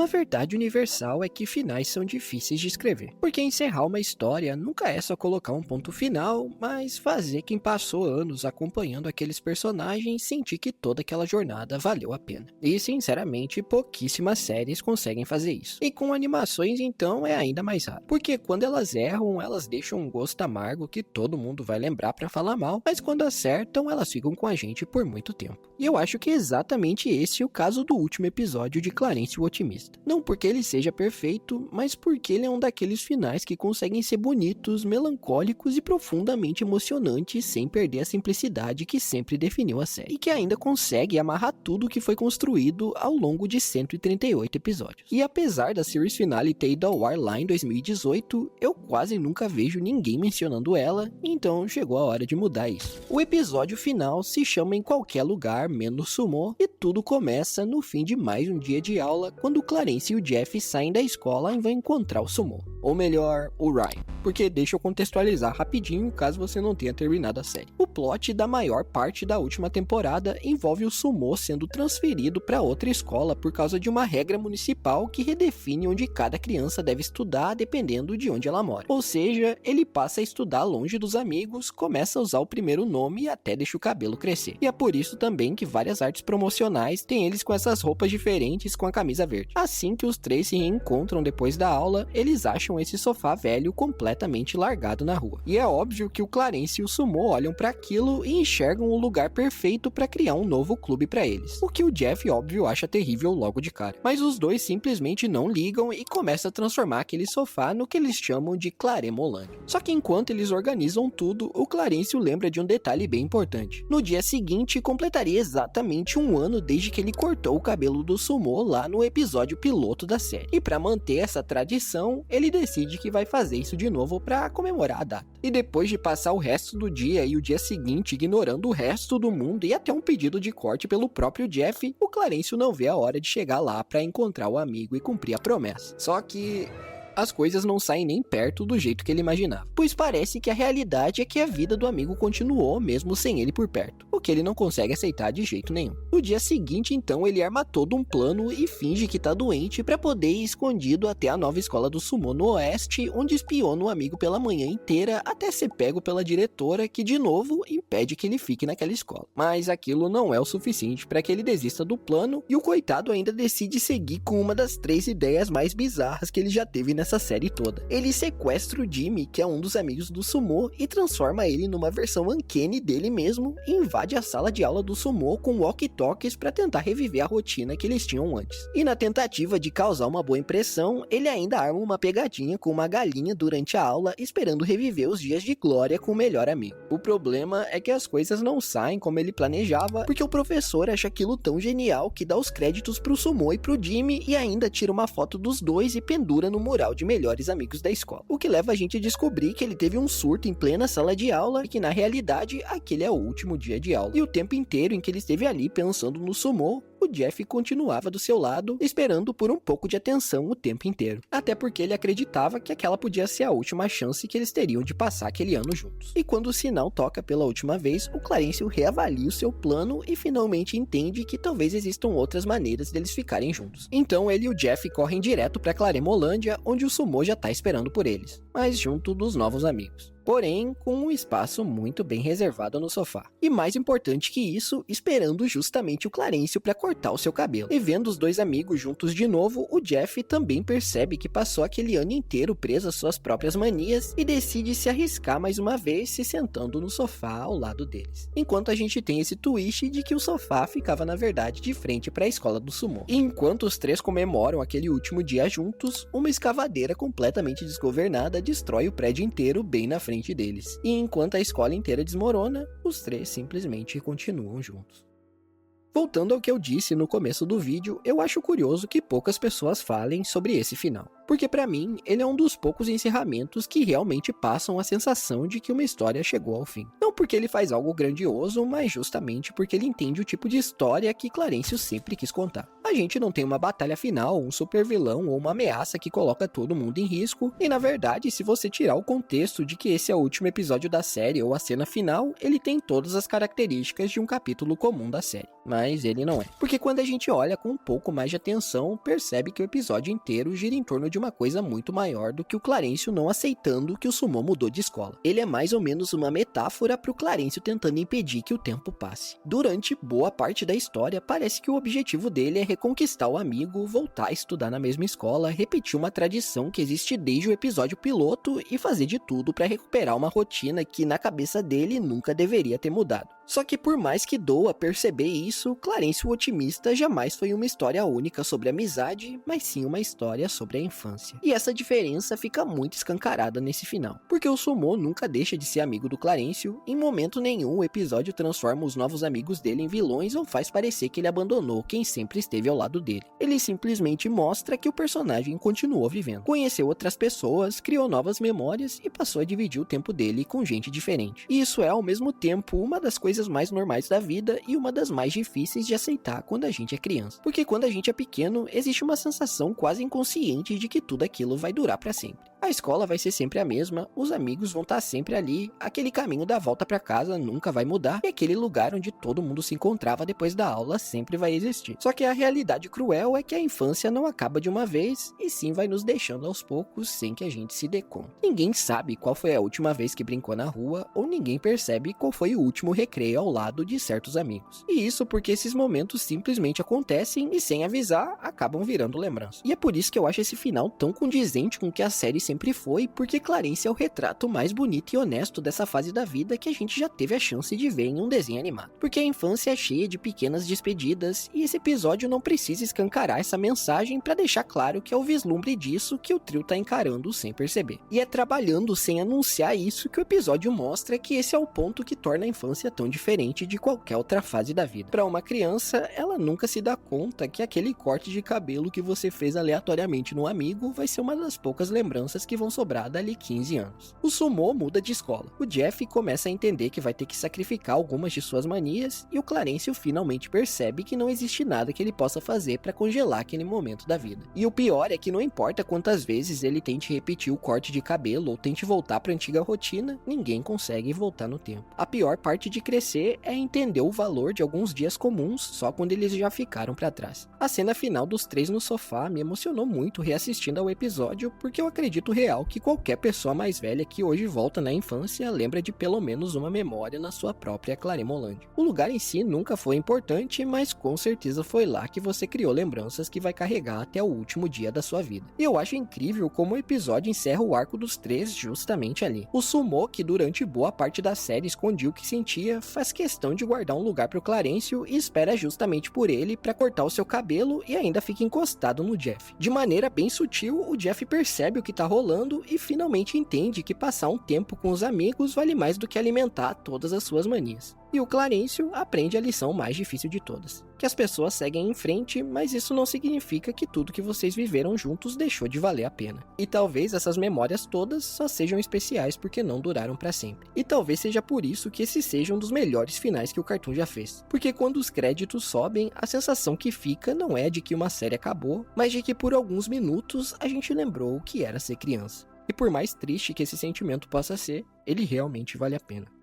Uma verdade universal é que finais são difíceis de escrever, porque encerrar uma história nunca é só colocar um ponto final, mas fazer quem passou anos acompanhando aqueles personagens sentir que toda aquela jornada valeu a pena. E sinceramente, pouquíssimas séries conseguem fazer isso. E com animações então é ainda mais raro, porque quando elas erram, elas deixam um gosto amargo que todo mundo vai lembrar pra falar mal, mas quando acertam, elas ficam com a gente por muito tempo. E eu acho que é exatamente esse o caso do último episódio de Clarence o Otimista. Não porque ele seja perfeito, mas porque ele é um daqueles finais que conseguem ser bonitos, melancólicos e profundamente emocionantes sem perder a simplicidade que sempre definiu a série. E que ainda consegue amarrar tudo que foi construído ao longo de 138 episódios. E apesar da series finale ter ido ao ar lá em 2018, eu quase nunca vejo ninguém mencionando ela, então chegou a hora de mudar isso. O episódio final se chama Em Qualquer Lugar Menos Sumo e tudo começa no fim de mais um dia de aula, quando o Clarence e o Jeff saem da escola e vão encontrar o Sumo. Ou melhor, o Ryan. Porque deixa eu contextualizar rapidinho caso você não tenha terminado a série. O plot da maior parte da última temporada envolve o Sumo sendo transferido para outra escola por causa de uma regra municipal que redefine onde cada criança deve estudar dependendo de onde ela mora. Ou seja, ele passa a estudar longe dos amigos, começa a usar o primeiro nome e até deixa o cabelo crescer. E é por isso também que várias artes promocionais têm eles com essas roupas diferentes com a camisa verde. Assim que os três se reencontram depois da aula, eles acham esse sofá velho completamente largado na rua. E é óbvio que o Clarence e o Sumo olham para aquilo e enxergam o lugar perfeito para criar um novo clube para eles. O que o Jeff, óbvio, acha terrível logo de cara. Mas os dois simplesmente não ligam e começam a transformar aquele sofá no que eles chamam de Claremolândia. Só que enquanto eles organizam tudo, o Clarence lembra de um detalhe bem importante. No dia seguinte, completaria exatamente um ano desde que ele cortou o cabelo do Sumo lá no episódio piloto da série. E para manter essa tradição, ele decide que vai fazer isso de novo para comemorar a data. E depois de passar o resto do dia e o dia seguinte ignorando o resto do mundo e até um pedido de corte pelo próprio Jeff, o Clarence não vê a hora de chegar lá para encontrar o amigo e cumprir a promessa. Só que as coisas não saem nem perto do jeito que ele imaginava, pois parece que a realidade é que a vida do amigo continuou mesmo sem ele por perto, o que ele não consegue aceitar de jeito nenhum. No dia seguinte, então, ele arma todo um plano e finge que tá doente para poder ir escondido até a nova escola do Sumo no oeste, onde espiona o amigo pela manhã inteira até ser pego pela diretora, que de novo impede que ele fique naquela escola. Mas aquilo não é o suficiente para que ele desista do plano e o coitado ainda decide seguir com uma das 3 ideias mais bizarras que ele já teve nessa série toda. Ele sequestra o Jimmy, que é um dos amigos do Sumo, e transforma ele numa versão uncanny dele mesmo e invade a sala de aula do Sumo com walkie-talkies para tentar reviver a rotina que eles tinham antes. E na tentativa de causar uma boa impressão, ele ainda arma uma pegadinha com uma galinha durante a aula, esperando reviver os dias de glória com o melhor amigo. O problema é que as coisas não saem como ele planejava, porque o professor acha aquilo tão genial que dá os créditos pro Sumo e pro Jimmy e ainda tira uma foto dos dois e pendura no mural de melhores amigos da escola. O que leva a gente a descobrir que ele teve um surto em plena sala de aula e que na realidade aquele é o último dia de aula. E o tempo inteiro em que ele esteve ali pensando no Sumo, o Jeff continuava do seu lado, esperando por um pouco de atenção o tempo inteiro. Até porque ele acreditava que aquela podia ser a última chance que eles teriam de passar aquele ano juntos. E quando o sinal toca pela última vez, o Clarence reavalia o seu plano e finalmente entende que talvez existam outras maneiras deles ficarem juntos. Então ele e o Jeff correm direto para Claremolândia, onde o Sumo já tá esperando por eles, mas junto dos novos amigos. Porém, com um espaço muito bem reservado no sofá. E mais importante que isso, esperando justamente o Clarence para cortar o seu cabelo. E vendo os dois amigos juntos de novo, o Jeff também percebe que passou aquele ano inteiro preso às suas próprias manias e decide se arriscar mais uma vez se sentando no sofá ao lado deles. Enquanto a gente tem esse twist de que o sofá ficava na verdade de frente para a escola do Sumo. E enquanto os três comemoram aquele último dia juntos, uma escavadeira completamente desgovernada destrói o prédio inteiro bem na frente deles. E enquanto a escola inteira desmorona, os três simplesmente continuam juntos. Voltando ao que eu disse no começo do vídeo, eu acho curioso que poucas pessoas falem sobre esse final. porque pra mim, ele é um dos poucos encerramentos que realmente passam a sensação de que uma história chegou ao fim. Não porque ele faz algo grandioso, mas justamente porque ele entende o tipo de história que Clarencio sempre quis contar. A gente não tem uma batalha final, um super vilão ou uma ameaça que coloca todo mundo em risco, e na verdade, se você tirar o contexto de que esse é o último episódio da série ou a cena final, ele tem todas as características de um capítulo comum da série. Mas ele não é. Porque quando a gente olha com um pouco mais de atenção, percebe que o episódio inteiro gira em torno de uma coisa muito maior do que o Clarencio não aceitando que o Sumo mudou de escola. Ele é mais ou menos uma metáfora para o Clarencio tentando impedir que o tempo passe. Durante boa parte da história, parece que o objetivo dele é reconquistar o amigo, voltar a estudar na mesma escola, repetir uma tradição que existe desde o episódio piloto e fazer de tudo para recuperar uma rotina que na cabeça dele nunca deveria ter mudado. Só que por mais que doa perceber isso, Clarencio o Otimista jamais foi uma história única sobre amizade, mas sim uma história sobre a infância. E essa diferença fica muito escancarada nesse final, porque o Sumo nunca deixa de ser amigo do Clarencio, em momento nenhum o episódio transforma os novos amigos dele em vilões ou faz parecer que ele abandonou quem sempre esteve ao lado dele. Ele simplesmente mostra que o personagem continuou vivendo, conheceu outras pessoas, criou novas memórias e passou a dividir o tempo dele com gente diferente. E isso é ao mesmo tempo uma das coisas mais normais da vida e uma das mais difíceis de aceitar quando a gente é criança. Porque quando a gente é pequeno, existe uma sensação quase inconsciente de que tudo aquilo vai durar para sempre. A escola vai ser sempre a mesma, os amigos vão estar sempre ali, aquele caminho da volta para casa nunca vai mudar e aquele lugar onde todo mundo se encontrava depois da aula sempre vai existir. Só que a realidade cruel é que a infância não acaba de uma vez e sim vai nos deixando aos poucos sem que a gente se dê conta. Ninguém sabe qual foi a última vez que brincou na rua ou ninguém percebe qual foi o último recreio ao lado de certos amigos. E isso porque esses momentos simplesmente acontecem e sem avisar acabam virando lembrança. E é por isso que eu acho esse final tão condizente com o que a série sempre foi, porque Clarencio é o retrato mais bonito e honesto dessa fase da vida que a gente já teve a chance de ver em um desenho animado. Porque a infância é cheia de pequenas despedidas e esse episódio não precisa escancarar essa mensagem para deixar claro que é o vislumbre disso que o trio tá encarando sem perceber. E é trabalhando sem anunciar isso que o episódio mostra que esse é o ponto que torna a infância tão diferente de qualquer outra fase da vida. Para uma criança, ela nunca se dá conta que aquele corte de cabelo que você fez aleatoriamente no amigo vai ser uma das poucas lembranças que vão sobrar dali 15 anos. O Sumo muda de escola. O Jeff começa a entender que vai ter que sacrificar algumas de suas manias e o Clarencio finalmente percebe que não existe nada que ele possa fazer para congelar aquele momento da vida. E o pior é que não importa quantas vezes ele tente repetir o corte de cabelo ou tente voltar para a antiga rotina, ninguém consegue voltar no tempo. A pior parte de crescer é entender o valor de alguns dias comuns só quando eles já ficaram para trás. A cena final dos três no sofá me emocionou muito reassistindo ao episódio porque eu acredito real que qualquer pessoa mais velha que hoje volta na infância lembra de pelo menos uma memória na sua própria Claremolândia. O lugar em si nunca foi importante, mas com certeza foi lá que você criou lembranças que vai carregar até o último dia da sua vida. E eu acho incrível como o episódio encerra o arco dos três justamente ali. O Sumo, que durante boa parte da série escondia o que sentia, faz questão de guardar um lugar pro Clarencio e espera justamente por ele para cortar o seu cabelo e ainda fica encostado no Jeff. De maneira bem sutil, o Jeff percebe o que tá rolando e finalmente entende que passar um tempo com os amigos vale mais do que alimentar todas as suas manias. E o Clarencio aprende a lição mais difícil de todas, que as pessoas seguem em frente, mas isso não significa que tudo que vocês viveram juntos deixou de valer a pena. E talvez essas memórias todas só sejam especiais porque não duraram pra sempre. E talvez seja por isso que esse seja um dos melhores finais que o Cartoon já fez. Porque quando os créditos sobem, a sensação que fica não é de que uma série acabou, mas de que por alguns minutos a gente lembrou o que era ser criança. E por mais triste que esse sentimento possa ser, ele realmente vale a pena.